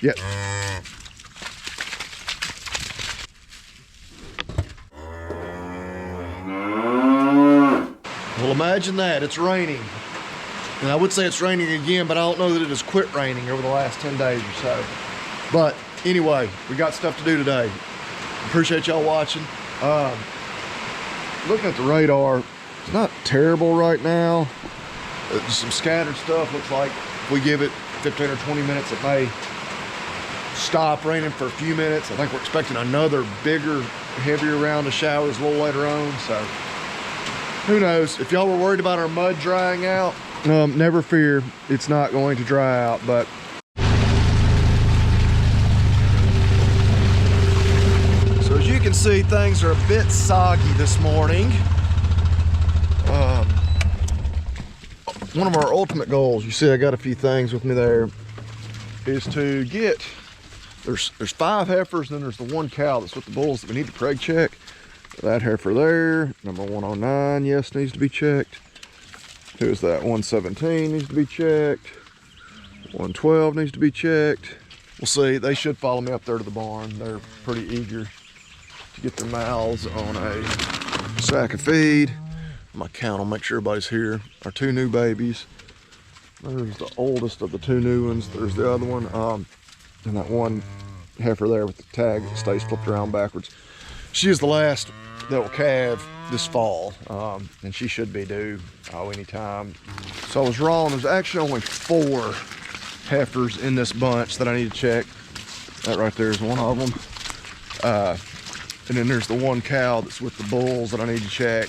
Yep. Well, imagine that, it's raining. And I would say it's raining again, but I don't know that it has quit raining over the last 10 days or so. But anyway, we got stuff to do today. Appreciate y'all watching. Looking at the radar, it's not terrible right now. Some scattered stuff. Looks like if we give it 15 or 20 minutes, it may stop raining for a few minutes. I think we're expecting another bigger, heavier round of showers a little later on. So who knows? If y'all were worried about our mud drying out, never fear, it's not going to dry out. But so as you can see, things are a bit soggy this morning. One of our ultimate goals, you see I got a few things with me there, is to get, there's 5 heifers, and then there's the 1 cow that's with the bulls that we need to preg check. That heifer there, number 109, yes, needs to be checked. Who's that? 117 needs to be checked. 112 needs to be checked. We'll see, they should follow me up there to the barn. They're pretty eager to get their mouths on a sack of feed. I'm gonna count them, make sure everybody's here. Our 2 new babies. There's the oldest of the 2 new ones. There's the other one. And that 1 heifer there with the tag that stays flipped around backwards. She is the last that will calve this fall. And she should be due anytime. So I was wrong. There's actually only 4 heifers in this bunch that I need to check. That right there is one of them. And then there's the 1 cow that's with the bulls that I need to check.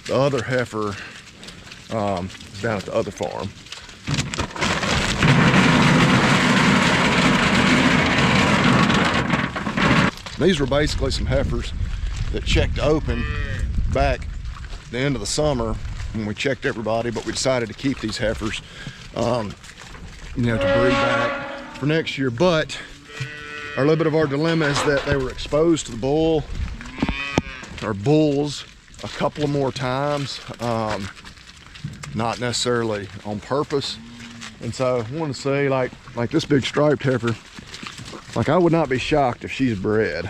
The other heifer is down at the other farm. These were basically some heifers that checked open back the end of the summer when we checked everybody, but we decided to keep these heifers, you know, to breed back for next year. But a little bit of our dilemma is that they were exposed to the bull or bulls a couple of more times, not necessarily on purpose. And so I wanted to say, like this big striped heifer, like I would not be shocked if she's bred.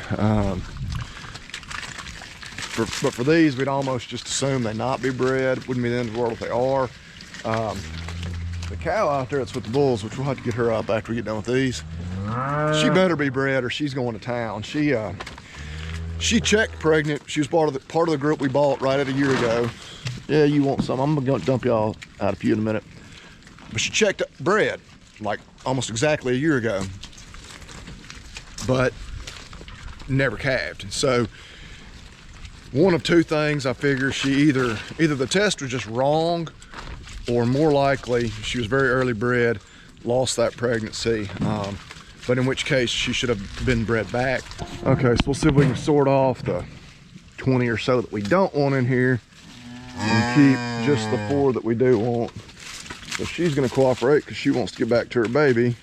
But for these, we'd almost just assume they not be bred. Wouldn't be the end of the world if they are. The cow out there that's with the bulls, which we'll have to get her up after we get done with these, she better be bred or she's going to town. She checked pregnant. She was part of the group we bought right at a year ago. Yeah, you want some? I'm gonna dump y'all out a few in a minute. But she checked bred like almost exactly a year ago, but never calved. So one of 2 things, I figure she either the test was just wrong, or more likely she was very early bred, lost that pregnancy. But in which case she should have been bred back. Okay, so we'll see if we can sort off the 20 or so that we don't want in here and keep just the 4 that we do want. So she's gonna cooperate because she wants to get back to her baby.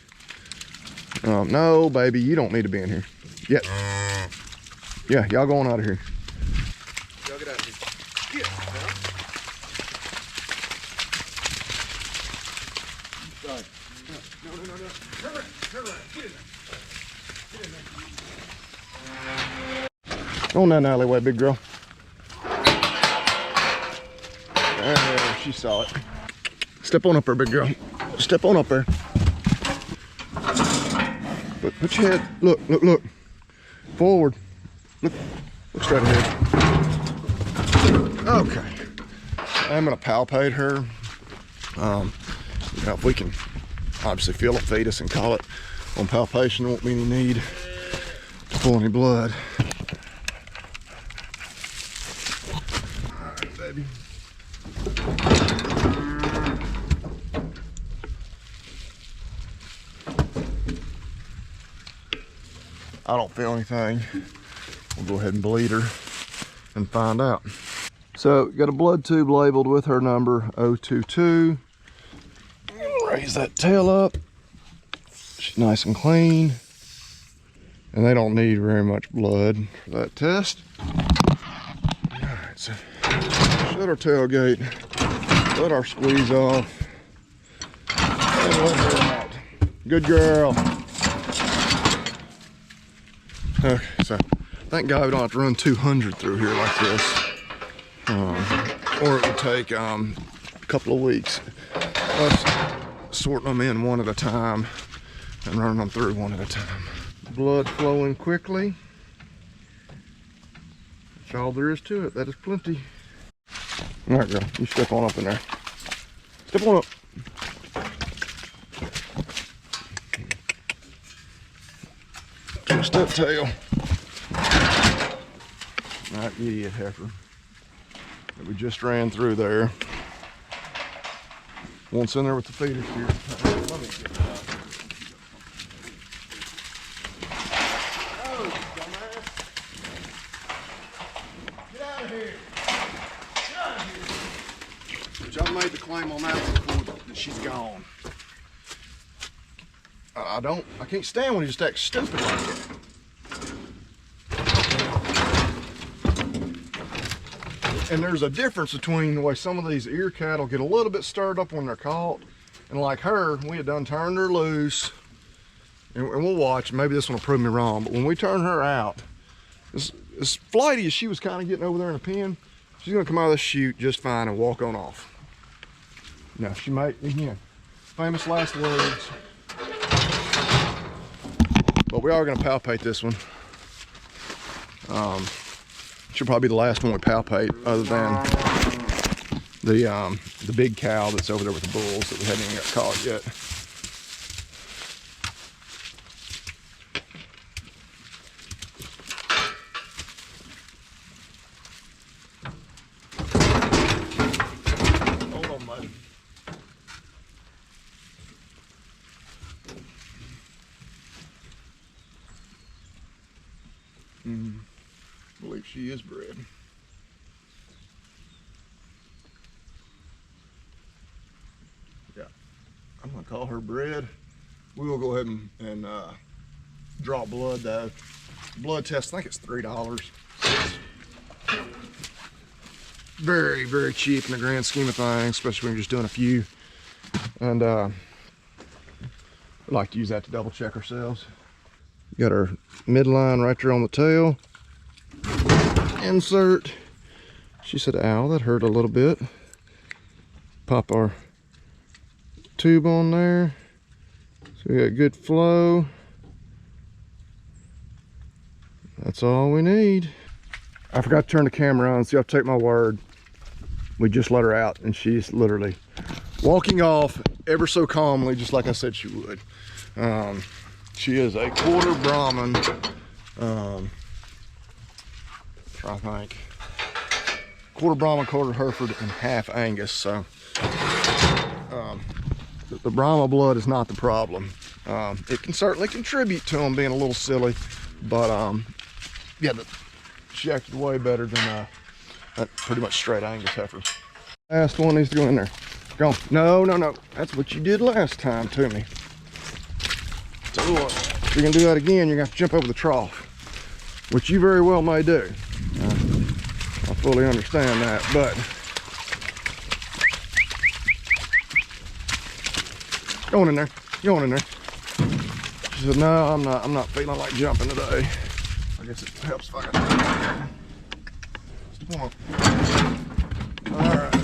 No, baby, you don't need to be in here. Yep. Yeah, y'all going out of here. Y'all get out of here. Yeah. No. Turn around. Get in there. Go on down the alleyway, big girl. There, she saw it. Step on up there, big girl. Step on up there. Put your head. Look. Forward. Look straight ahead. Okay. I'm gonna palpate her. You know, if we can obviously feel it, feed us, and call it on palpation, there won't be any need to pull any blood. All right, baby. I don't feel anything. We'll go ahead and bleed her and find out. So, got a blood tube labeled with her number 022. Raise that tail up. She's nice and clean. And they don't need very much blood for that test. All right, so shut our tailgate, let our squeeze off, and let her out. Good girl. Okay, so thank God we don't have to run 200 through here like this. Or it would take a couple of weeks. Us sorting them in one at a time and running them through one at a time. Blood flowing quickly. That's all there is to it. That is plenty. All right, girl, you step on up in there. Step on up. Twist that tail. That idiot heifer that we just ran through there. Once in there with the feeder here. Let me get that. Oh, dumbass. Get out of here. Get out of here. But y'all made the claim on that one before that she's gone. I can't stand when you just act stupid like that. And there's a difference between the way some of these ear cattle get a little bit stirred up when they're caught. And like her, we had done turned her loose. And we'll watch, maybe this one will prove me wrong, but when we turn her out, as flighty as she was kind of getting over there in the pen, she's gonna come out of the chute just fine and walk on off. Now she might, again, famous last words. But we are gonna palpate this one. She'll probably be the last one we palpate, other than the big cow that's over there with the bulls that we haven't even got caught yet. Hold on, buddy. I believe she is bred. Yeah, I'm gonna call her bred. We will go ahead and draw blood though. Blood test, I think it's $3. It's very, very cheap in the grand scheme of things, especially when you're just doing a few. And we like to use that to double check ourselves. Got our midline right there on the tail. Insert. She said, ow, that hurt a little bit. Pop our tube on there. So we got good flow. That's all we need. I forgot to turn the camera on, so you have to take my word. We just let her out and she's literally walking off ever so calmly, just like I said she would. She is a quarter Brahman. I think quarter Brahma, quarter Hereford, and half Angus. So the Brahma blood is not the problem. It can certainly contribute to them being a little silly, but yeah, she acted way better than that pretty much straight Angus heifer. Last one needs to go in there. Go on. No, no, no. That's what you did last time to me. Tell you what, if you're gonna do that again, you're gonna have to jump over the trough, which you very well may do. I fully understand that, but go on in there. Go on in there. She said, "No, I'm not feeling like jumping today." I guess it helps if I got step on. All right.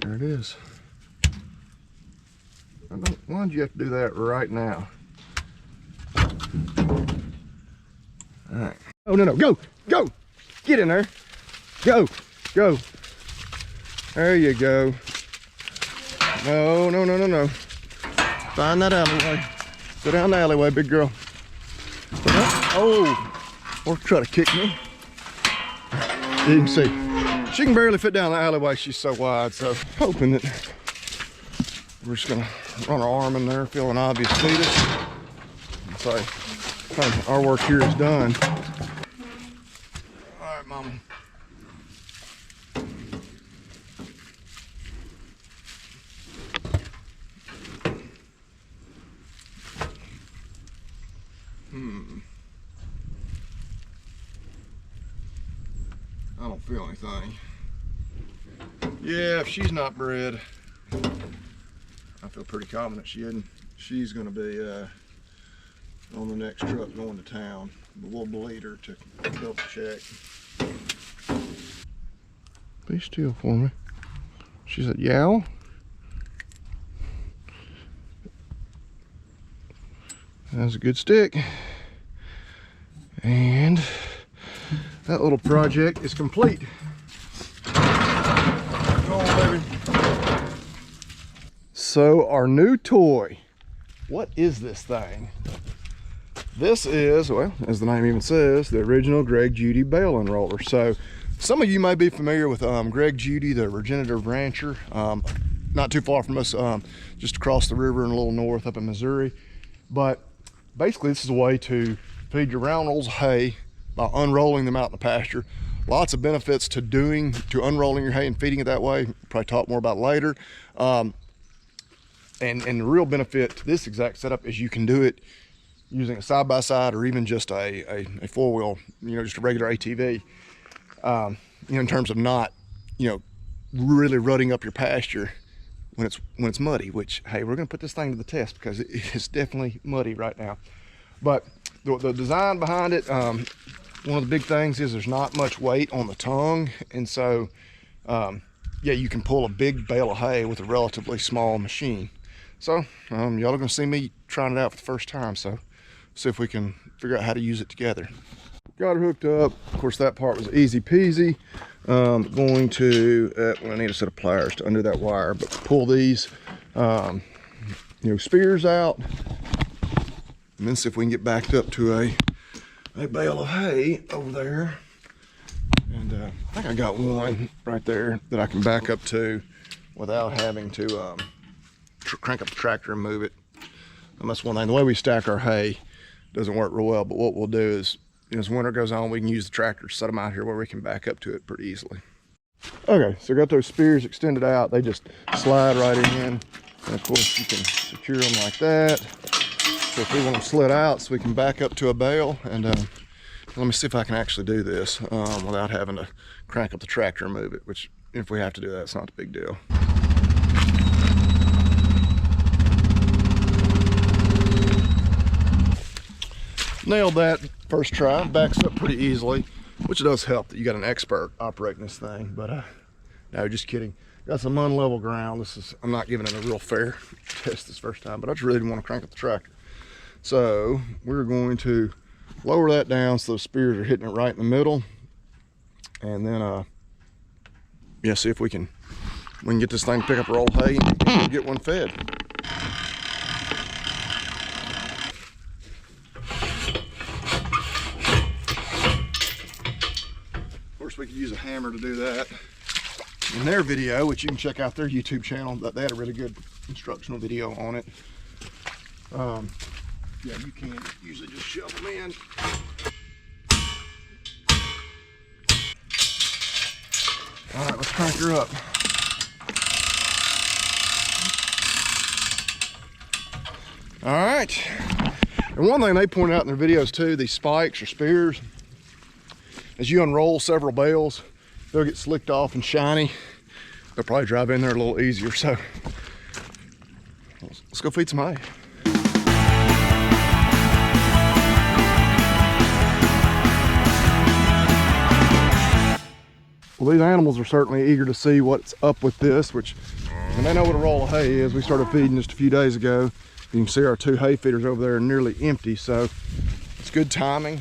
There it is. Why'd you have to do that right now? All right. Oh, no, no, go, go. Get in there. Go, go. There you go. No, no, no, no, no. Find that alleyway. Go down the alleyway, big girl. Oh, or try to kick me. You can see. She can barely fit down the alleyway, she's so wide, so hoping that we're just gonna run our arm in there, feel an obvious fetus, and say, our work here is done. All right, mama. I don't feel anything. Yeah, if she's not bred, I feel pretty confident she's gonna be on the next truck going to town. But we'll bleed her to double check. Be still for me. She said, yow. That's a good stick. And that little project is complete. Come on, baby. So our new toy, what is this thing? This is, well, as the name even says, the original Greg Judy bale unroller. So some of you may be familiar with Greg Judy, the regenerative rancher, not too far from us, just across the river and a little north up in Missouri. But basically this is a way to feed your round rolls of hay by unrolling them out in the pasture. Lots of benefits to unrolling your hay and feeding it that way. Probably talk more about later. And the real benefit to this exact setup is you can do it using a side-by-side or even just a four-wheel, just a regular ATV. In terms of not, really rutting up your pasture when it's muddy, which, hey, we're gonna put this thing to the test because it is definitely muddy right now. But the design behind it, one of the big things is there's not much weight on the tongue. And so, yeah, you can pull a big bale of hay with a relatively small machine. So y'all are gonna see me trying it out for the first time. So see if we can figure out how to use it together. Got her hooked up. Of course, that part was easy peasy. Going to, well, I need a set of pliers to undo that wire, but pull these, spears out, and then see if we can get backed up to a bale of hay over there. And I think I got one right there that I can back up to without having to crank up the tractor and move it. And that's one thing. The way we stack our hay doesn't work real well, but what we'll do is, as winter goes on, we can use the tractor to set them out here where we can back up to it pretty easily. Okay, so I got those spears extended out. They just slide right in. And of course, you can secure them like that. So if we want them slid out so we can back up to a bale, and let me see if I can actually do this without having to crank up the tractor and move it, which if we have to do that, it's not a big deal. Nailed that first try. Backs up pretty easily, which does help that you got an expert operating this thing. But no, just kidding. Got some unlevel ground. I'm not giving it a real fair test this first time, but I just really didn't want to crank up the tractor. So we're going to lower that down so those spears are hitting it right in the middle, and then yeah, see if we can get this thing to pick up our old hay and get one fed. We could use a hammer to do that. In their video, which you can check out their YouTube channel, they had a really good instructional video on it. Yeah, you can usually just shove them in. All right, let's crank her up. All right. And one thing they point out in their videos too, these spikes or spears, as you unroll several bales, they'll get slicked off and shiny. They'll probably drive in there a little easier. So let's go feed some hay. Well, these animals are certainly eager to see what's up with this, which, and they know what a roll of hay is. We started feeding just a few days ago. You can see our two hay feeders over there are nearly empty, so it's good timing.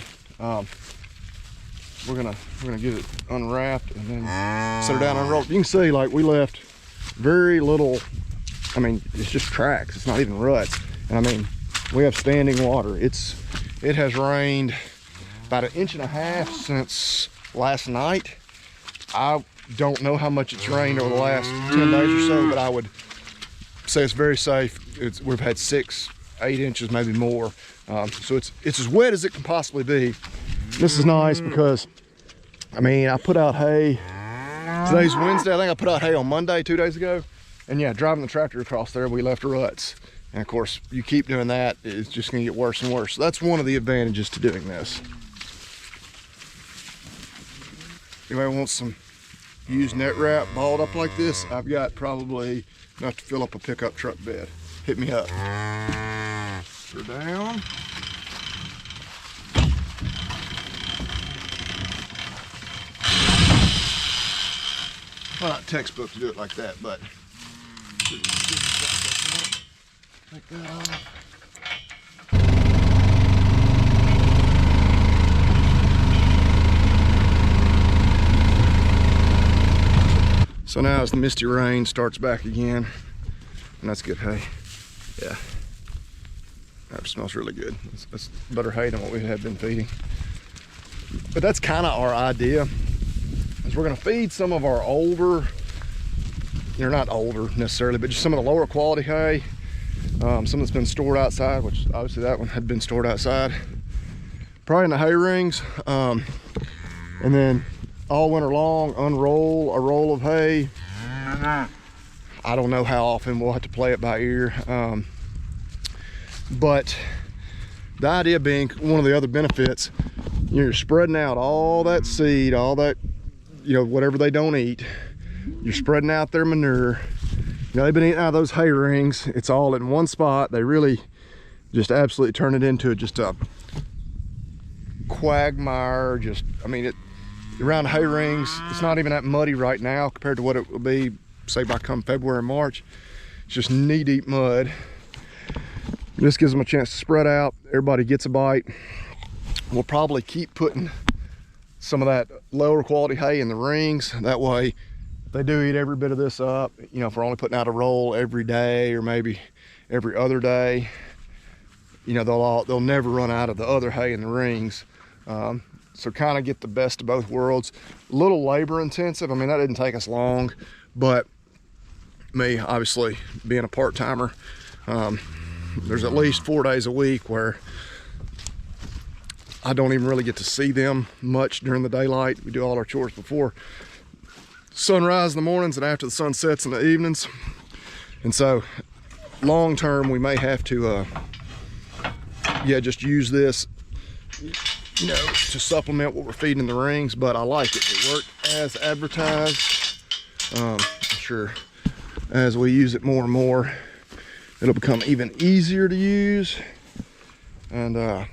We're gonna get it unwrapped and then set her down and unroll. You can see, like, we left very little. I mean, it's just tracks. It's not even ruts. And I mean, we have standing water. It has rained about 1.5 inches since last night. I don't know how much it's rained over the last 10 days or so, but I would say it's very safe. We've had 6, 8 inches, maybe more. So it's as wet as it can possibly be. This is nice because, I mean, I put out hay. Today's Wednesday. I think I put out hay on Monday 2 days ago. And yeah, driving the tractor across there, we left ruts. And of course, you keep doing that, it's just gonna get worse and worse. So that's one of the advantages to doing this. Anybody wants some used net wrap balled up like this? I've got probably enough to fill up a pickup truck bed. Hit me up. Go down. Well, not textbook to do it like that, but take that off. So now as the misty rain starts back again, and that's good hay. Yeah, that smells really good. That's better hay than what we had been feeding. But that's kind of our idea, is we're gonna feed some of our older, they're not older necessarily, but just some of the lower quality hay. Some that's been stored outside, which obviously that one had been stored outside. Probably in the hay rings. And then all winter long, unroll a roll of hay. I don't know how often, we'll have to play it by ear. But the idea being, one of the other benefits, you're spreading out all that seed, all that, whatever they don't eat. You're spreading out their manure. They've been eating out of those hay rings. It's all in one spot. They really just absolutely turn it into just a quagmire. Around the hay rings, it's not even that muddy right now compared to what it will be, say, by come February and March. It's just knee-deep mud. This gives them a chance to spread out. Everybody gets a bite. We'll probably keep putting some of that lower quality hay in the rings. That way, if they do eat every bit of this up, if we're only putting out a roll every day or maybe every other day, they'll never run out of the other hay in the rings. So kind of get the best of both worlds. A little labor intensive. That didn't take us long, but me, obviously, being a part-timer, there's at least 4 days a week where I don't even really get to see them much during the daylight. We do all our chores before sunrise in the mornings and after the sun sets in the evenings. And so long term, we may have to, just use this, to supplement what we're feeding in the rings, but I like it. It worked as advertised. I'm sure as we use it more and more, it'll become even easier to use. And I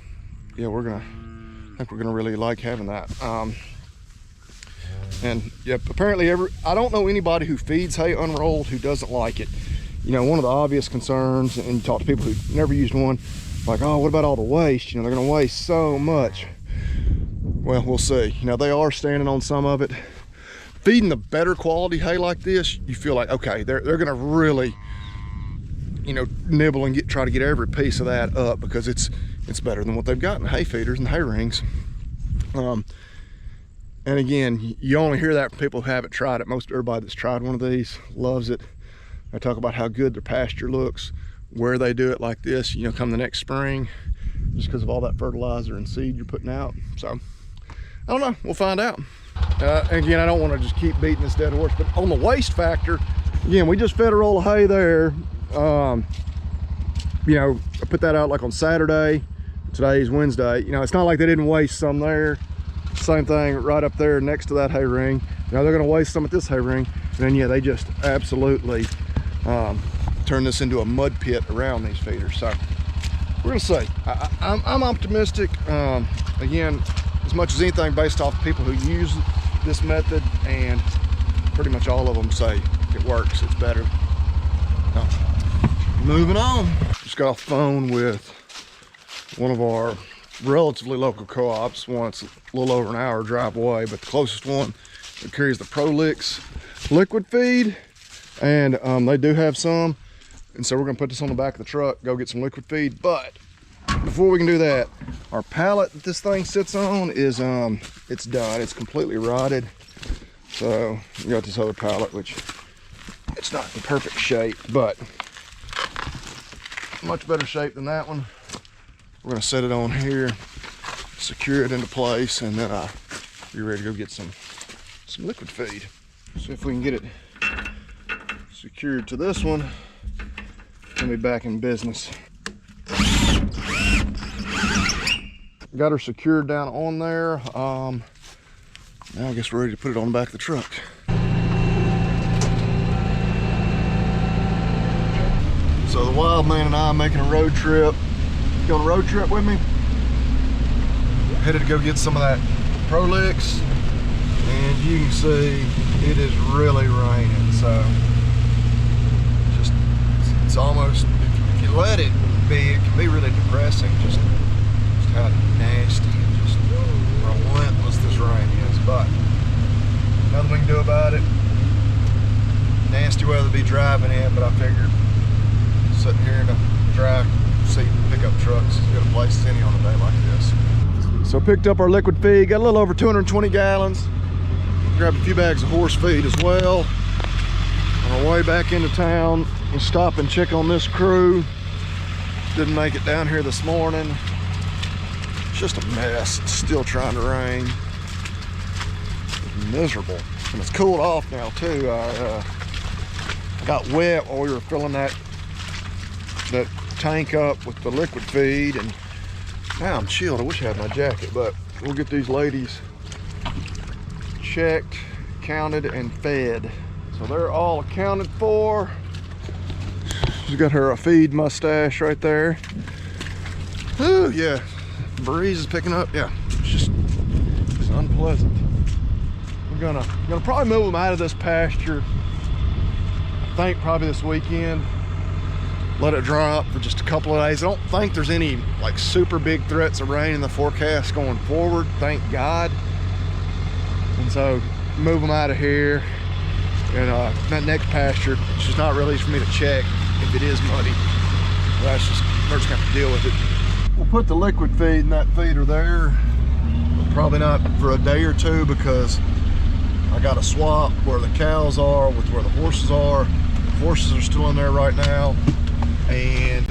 think we're gonna really like having that. And apparently I don't know anybody who feeds hay unrolled who doesn't like it. One of the obvious concerns, and you talk to people who've never used one, like, oh, what about all the waste? They're gonna waste so much. Well, we'll see. They are standing on some of it. Feeding the better quality hay like this, you feel like, okay, they're gonna really, nibble and try to get every piece of that up, because it's better than what they've got in the hay feeders and the hay rings. And again, you only hear that from people who haven't tried it. Most everybody that's tried one of these loves it. They talk about how good their pasture looks where they do it like this, come the next spring, just because of all that fertilizer and seed you're putting out. So I don't know, we'll find out. Again, I don't want to just keep beating this dead horse, but on the waste factor, again, we just fed a roll of hay there. I put that out like on Saturday. Today's Wednesday. It's not like they didn't waste some there. Same thing right up there next to that hay ring. They're gonna waste some at this hay ring. And then they just absolutely turn this into a mud pit around these feeders. So we're gonna see. I'm optimistic. Again, as much as anything, based off people who use this method, and pretty much all of them say it works, it's better. Moving on. Just got off the phone with one of our relatively local co-ops. It's a little over an hour drive away, but the closest one that carries the Prolix liquid feed, and they do have some, and so we're gonna put this on the back of the truck, go get some liquid feed. But before we can do that, our pallet that this thing sits on is it's done. It's completely rotted. So we got this other pallet, which it's not in perfect shape, but much better shape than that one. We're gonna set it on here, secure it into place, and then be ready to go get some liquid feed. See if we can get it secured to this one and be back in business. Got her secured down on there. Now I guess we're ready to put it on the back of the truck. So the wild man and I are making a road trip. You on a road trip with me? Headed to go get some of that Prolix, and you can see it is really raining. So it's almost, if you let it be, it can be really depressing. Just how nasty and just relentless this rain is. But nothing we can do about it. Nasty weather to be driving in, but I figured sitting here in a dry seat pickup trucks as good a place as any on a day like this. So picked up our liquid feed, got a little over 220 gallons. Grabbed a few bags of horse feed as well. On our way back into town, we'll stop and check on this crew. Didn't make it down here this morning. It's just a mess. It's still trying to rain. It's miserable. And it's cooled off now too. I got wet while we were filling that tank up with the liquid feed, and now I'm chilled. I wish I had my jacket, but we'll get these ladies checked, counted, and fed. So they're all accounted for. She's got her feed mustache right there. Ooh, yeah. Breeze is picking up. Yeah, it's unpleasant. We're gonna probably move them out of this pasture. I think probably this weekend. Let it dry up for just a couple of days. I don't think there's any like super big threats of rain in the forecast going forward, thank God. And so move them out of here. And that next pasture, it's just not really for me to check if it is muddy. We're just gonna have to deal with it. We'll put the liquid feed in that feeder there. Probably not for a day or two, because I got to swap where the cows are with where the horses are. The horses are still in there right now, and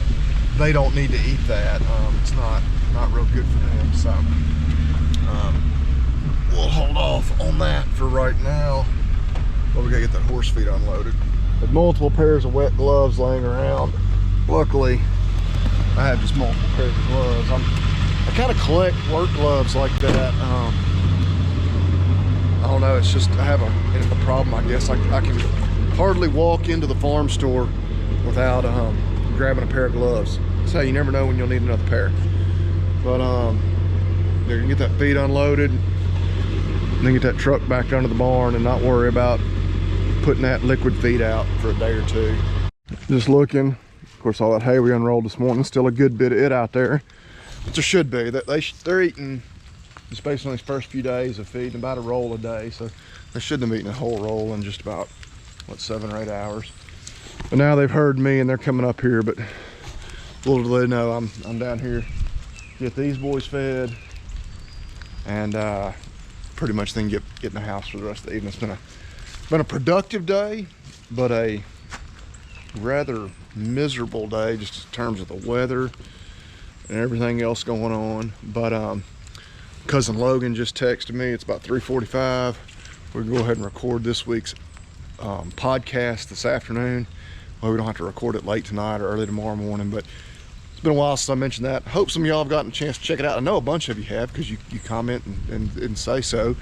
they don't need to eat that. It's not real good for them. So we'll hold off on that for right now. But we gotta get that horse feed unloaded. Had multiple pairs of wet gloves laying around. Luckily, I have just multiple pairs of gloves. I kind of collect work gloves like that. I don't know, it's just, I have a problem, I guess. I can hardly walk into the farm store without grabbing a pair of gloves. So you never know when you'll need another pair. But they're gonna get that feed unloaded, and then get that truck back under the barn and not worry about putting that liquid feed out for a day or two. Just looking, of course, all that hay we unrolled this morning, still a good bit of it out there. But there should be. They're eating, just based on these first few days of feeding, about a roll a day. So they shouldn't have eaten a whole roll in just about, what, 7 or 8 hours. But now they've heard me and they're coming up here, but little do they know I'm down here to get these boys fed, and pretty much then get in the house for the rest of the evening. It's been a productive day, but a rather miserable day just in terms of the weather and everything else going on. But cousin Logan just texted me. It's about 3:45. We'll go ahead and record this week's podcast this afternoon. Well, we don't have to record it late tonight or early tomorrow morning, but it's been a while since I mentioned that. Hope some of y'all have gotten a chance to check it out. I know a bunch of you have, because you comment and say so.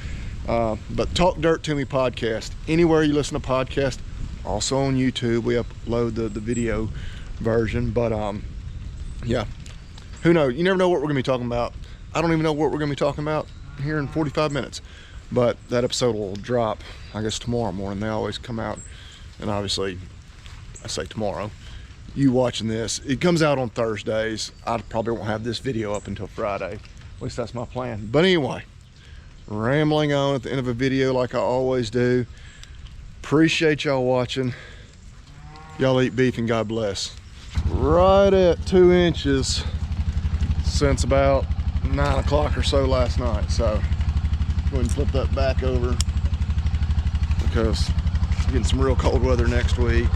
But Talk Dirt to Me podcast, anywhere you listen to podcasts, also on YouTube. We upload the video version. But yeah, who knows? You never know what we're gonna be talking about. I don't even know what we're gonna be talking about here in 45 minutes. But that episode will drop, I guess, tomorrow morning. They always come out, and obviously, I say tomorrow. You watching this, it comes out on Thursdays. I probably won't have this video up until Friday. At least that's my plan. But anyway, rambling on at the end of a video like I always do. Appreciate y'all watching. Y'all eat beef and God bless. Right at 2 inches since about 9 o'clock or so last night. So go ahead and flip that back over, because we're getting some real cold weather next week.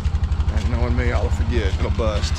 And knowing me, I'll forget, it'll bust.